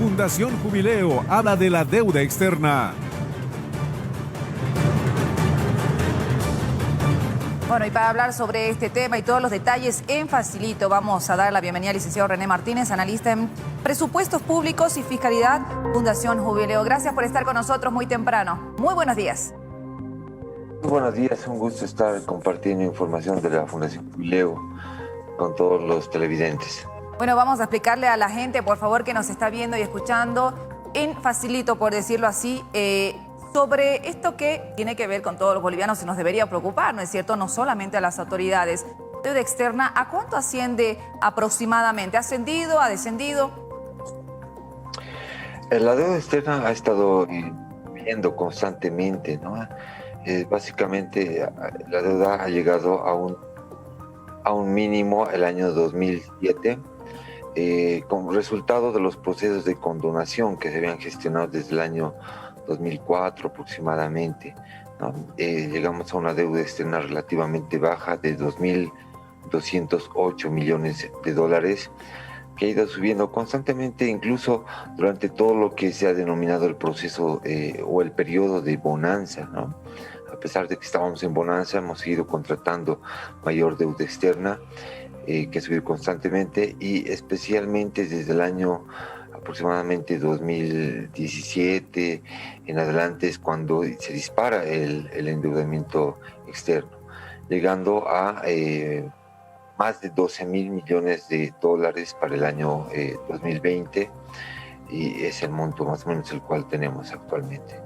Fundación Jubileo habla de la deuda externa. Bueno, y para hablar sobre este tema y todos los detalles en Facilito, vamos a dar la bienvenida al licenciado René Martínez, analista en presupuestos públicos y fiscalidad, Fundación Jubileo. Gracias por estar con nosotros muy temprano. Muy buenos días. Muy buenos días, un gusto estar compartiendo información de la Fundación Jubileo con todos los televidentes. Bueno, vamos a explicarle a la gente, por favor, que nos está viendo y escuchando en Facilito, por decirlo así, sobre esto que tiene que ver con todos los bolivianos y nos debería preocupar, ¿no es cierto? No solamente a las autoridades. Deuda externa, ¿a cuánto asciende aproximadamente? ¿Ha ascendido? ¿Ha descendido? La deuda externa ha estado viendo constantemente, ¿no? Básicamente la deuda ha llegado a un mínimo el año 2007 como resultado de los procesos de condonación que se habían gestionado desde el año 2004 aproximadamente, ¿no? Llegamos a una deuda externa relativamente baja de 2.208 millones de dólares, que ha ido subiendo constantemente, incluso durante todo lo que se ha denominado el proceso o el periodo de bonanza, ¿no? A pesar de que estábamos en bonanza, hemos seguido contratando mayor deuda externa, que ha subido constantemente, y especialmente desde el año aproximadamente 2017 en adelante es cuando se dispara el endeudamiento externo, llegando a más de 12.000 millones de dólares para el año 2020, y es el monto más o menos el cual tenemos actualmente.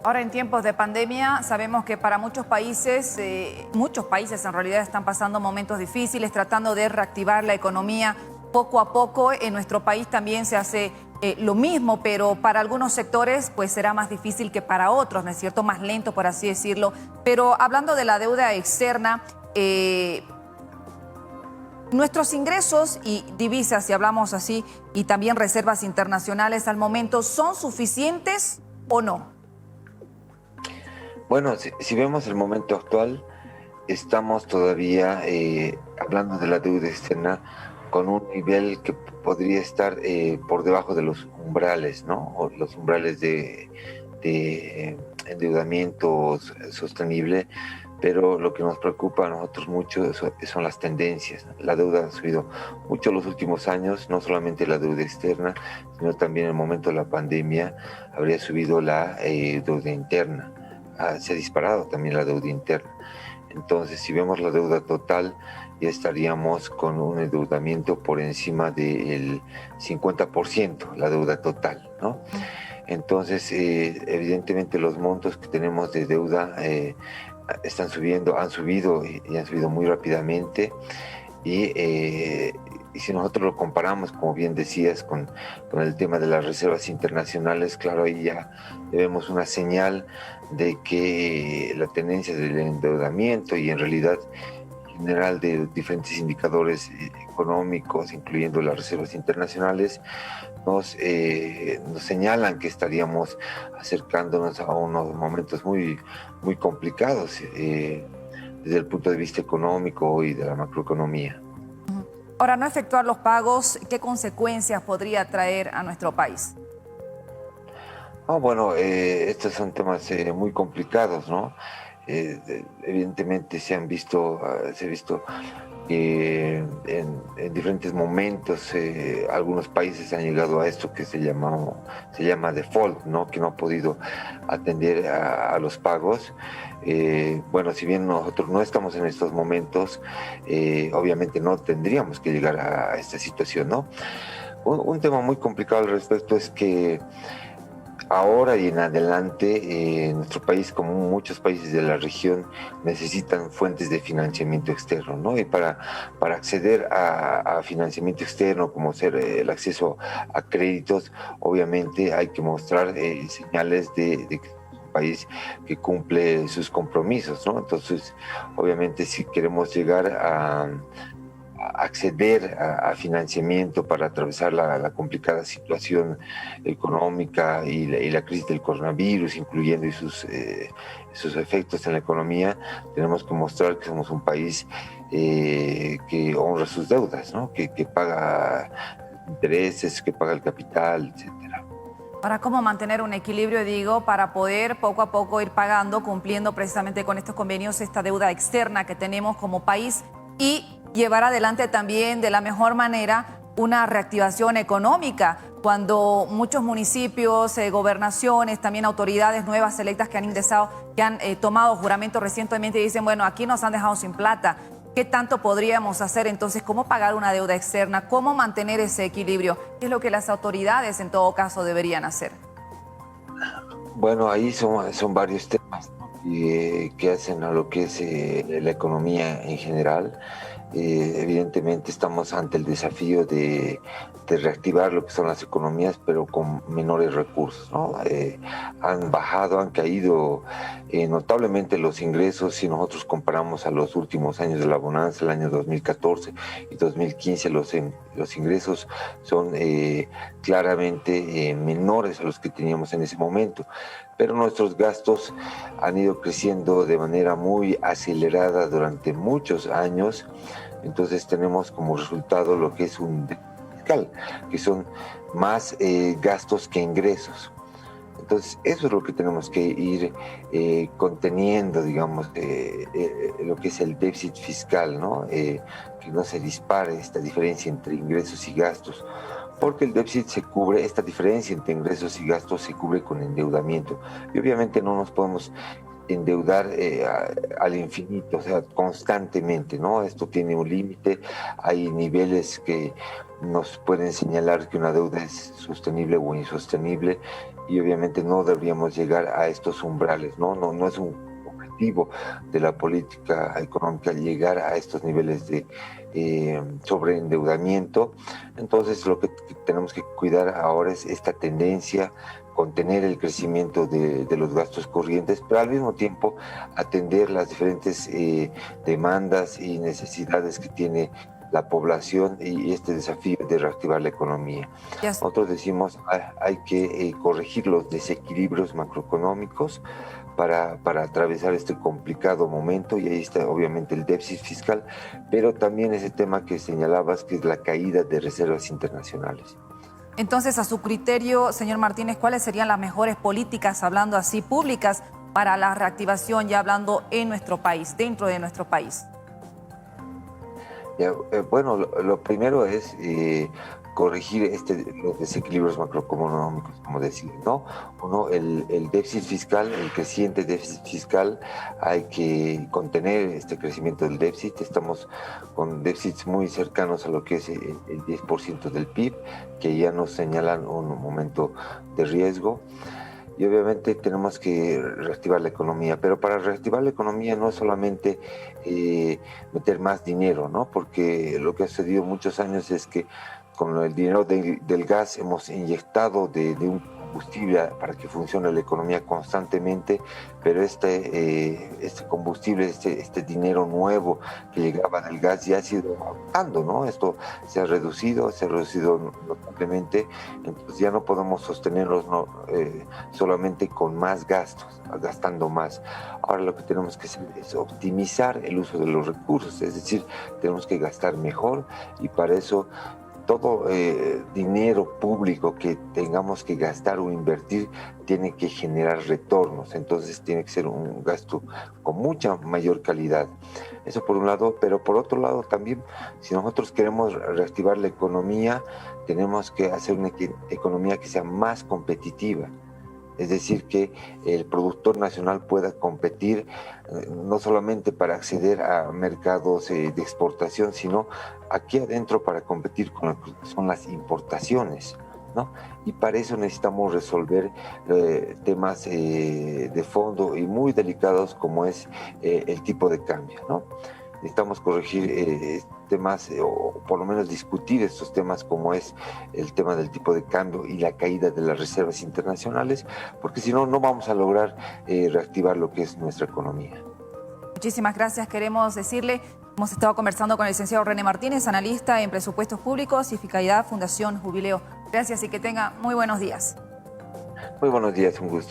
Ahora, en tiempos de pandemia, sabemos que para muchos países en realidad están pasando momentos difíciles, tratando de reactivar la economía poco a poco. En nuestro país también se hace lo mismo, pero para algunos sectores pues será más difícil que para otros, ¿no es cierto? Más lento, por así decirlo. Pero hablando de la deuda externa, nuestros ingresos y divisas, si hablamos así, y también reservas internacionales al momento, ¿son suficientes o no? Bueno, si vemos el momento actual, estamos todavía hablando de la deuda externa con un nivel que podría estar por debajo de los umbrales, ¿no? O los umbrales de endeudamiento sostenible, pero lo que nos preocupa a nosotros mucho son las tendencias. La deuda ha subido mucho en los últimos años, no solamente la deuda externa, sino también en el momento de la pandemia habría subido la deuda interna. Se ha disparado también la deuda interna. Entonces, si vemos la deuda total, ya estaríamos con un endeudamiento por encima del 50%, la deuda total, ¿no? Entonces, evidentemente los montos que tenemos de deuda han subido y han subido muy rápidamente. Y si nosotros lo comparamos, como bien decías, con el tema de las reservas internacionales, claro, ahí ya vemos una señal de que la tendencia del endeudamiento y en realidad general de diferentes indicadores económicos, incluyendo las reservas internacionales, nos señalan que estaríamos acercándonos a unos momentos muy, muy complicados desde el punto de vista económico y de la macroeconomía. Ahora, no efectuar los pagos, ¿qué consecuencias podría traer a nuestro país? Bueno, estos son temas muy complicados, ¿no? Evidentemente se ha visto que en diferentes momentos algunos países han llegado a esto que se llama default, ¿no? Que no ha podido atender a los pagos. Bueno, si bien nosotros no estamos en estos momentos, obviamente no tendríamos que llegar a esta situación, ¿no? Un tema muy complicado al respecto es que ahora y en adelante, nuestro país, como muchos países de la región, necesitan fuentes de financiamiento externo, ¿no? Y para acceder a financiamiento externo, como ser el acceso a créditos, obviamente hay que mostrar señales de que es un país que cumple sus compromisos, ¿no? Entonces, obviamente, si queremos llegar a acceder a financiamiento para atravesar la complicada situación económica y la crisis del coronavirus, incluyendo sus efectos en la economía, tenemos que mostrar que somos un país que honra sus deudas, ¿no? Que paga intereses, que paga el capital, etcétera. Ahora, ¿cómo mantener un equilibrio, digo, para poder poco a poco ir pagando, cumpliendo precisamente con estos convenios, esta deuda externa que tenemos como país y llevar adelante también de la mejor manera una reactivación económica cuando muchos municipios, gobernaciones, también autoridades nuevas electas que han ingresado, que han tomado juramento recientemente y dicen, bueno, aquí nos han dejado sin plata? ¿Qué tanto podríamos hacer entonces? ¿Cómo pagar una deuda externa? ¿Cómo mantener ese equilibrio? ¿Qué es lo que las autoridades en todo caso deberían hacer? Bueno, ahí son varios temas, ¿no?, que hacen a lo que es la economía en general. Evidentemente estamos ante el desafío de reactivar lo que son las economías, pero con menores recursos, ¿no? Han caído notablemente los ingresos si nosotros comparamos a los últimos años de la bonanza, el año 2014 y 2015, los ingresos son claramente menores a los que teníamos en ese momento, pero nuestros gastos han ido creciendo de manera muy acelerada durante muchos años. Entonces tenemos como resultado lo que es un déficit fiscal, que son más gastos que ingresos. Entonces eso es lo que tenemos que ir conteniendo, digamos, lo que es el déficit fiscal, ¿no? Que no se dispare esta diferencia entre ingresos y gastos, porque el déficit se cubre, esta diferencia entre ingresos y gastos se cubre con endeudamiento. Y obviamente no nos podemos endeudar al infinito, o sea, constantemente, ¿no? Esto tiene un límite, hay niveles que nos pueden señalar que una deuda es sostenible o insostenible, y obviamente no deberíamos llegar a estos umbrales, ¿no? No es un objetivo de la política económica llegar a estos niveles de sobreendeudamiento. Entonces lo que tenemos que cuidar ahora es esta tendencia, contener el crecimiento de los gastos corrientes, pero al mismo tiempo atender las diferentes demandas y necesidades que tiene la población y este desafío de reactivar la economía. Nosotros decimos hay que corregir los desequilibrios macroeconómicos para atravesar este complicado momento, y ahí está obviamente el déficit fiscal, pero también ese tema que señalabas, que es la caída de reservas internacionales. Entonces, a su criterio, señor Martínez, ¿cuáles serían las mejores políticas, hablando así, públicas, para la reactivación, ya hablando en nuestro país, dentro de nuestro país? Bueno, lo primero es corregir los desequilibrios macroeconómicos, como decir, ¿no? Uno, el déficit fiscal, el creciente déficit fiscal, hay que contener este crecimiento del déficit. Estamos con déficits muy cercanos a lo que es el 10% del PIB, que ya nos señalan un momento de riesgo. Y obviamente tenemos que reactivar la economía, pero para reactivar la economía no es solamente meter más dinero, ¿no? Porque lo que ha sucedido muchos años es que con el dinero del gas hemos inyectado de un combustible para que funcione la economía constantemente, pero este combustible, este dinero nuevo que llegaba del gas ya ha sido agotando, ¿no? Esto se ha reducido notablemente, entonces ya no podemos sostenerlos solamente con más gastos, gastando más. Ahora lo que tenemos que hacer es optimizar el uso de los recursos, es decir, tenemos que gastar mejor, y para eso todo dinero público que tengamos que gastar o invertir tiene que generar retornos. Entonces tiene que ser un gasto con mucha mayor calidad. Eso por un lado, pero por otro lado también, si nosotros queremos reactivar la economía, tenemos que hacer una economía que sea más competitiva. Es decir, que el productor nacional pueda competir no solamente para acceder a mercados de exportación, sino aquí adentro para competir con lo que son las importaciones, ¿no? Y para eso necesitamos resolver temas de fondo y muy delicados, como es el tipo de cambio, ¿no? Necesitamos corregir temas, o por lo menos discutir estos temas, como es el tema del tipo de cambio y la caída de las reservas internacionales, porque si no, no vamos a lograr reactivar lo que es nuestra economía. Muchísimas gracias. Queremos decirle, hemos estado conversando con el licenciado René Martínez, analista en presupuestos públicos y fiscalidad, Fundación Jubileo. Gracias y que tenga muy buenos días. Muy buenos días, un gusto.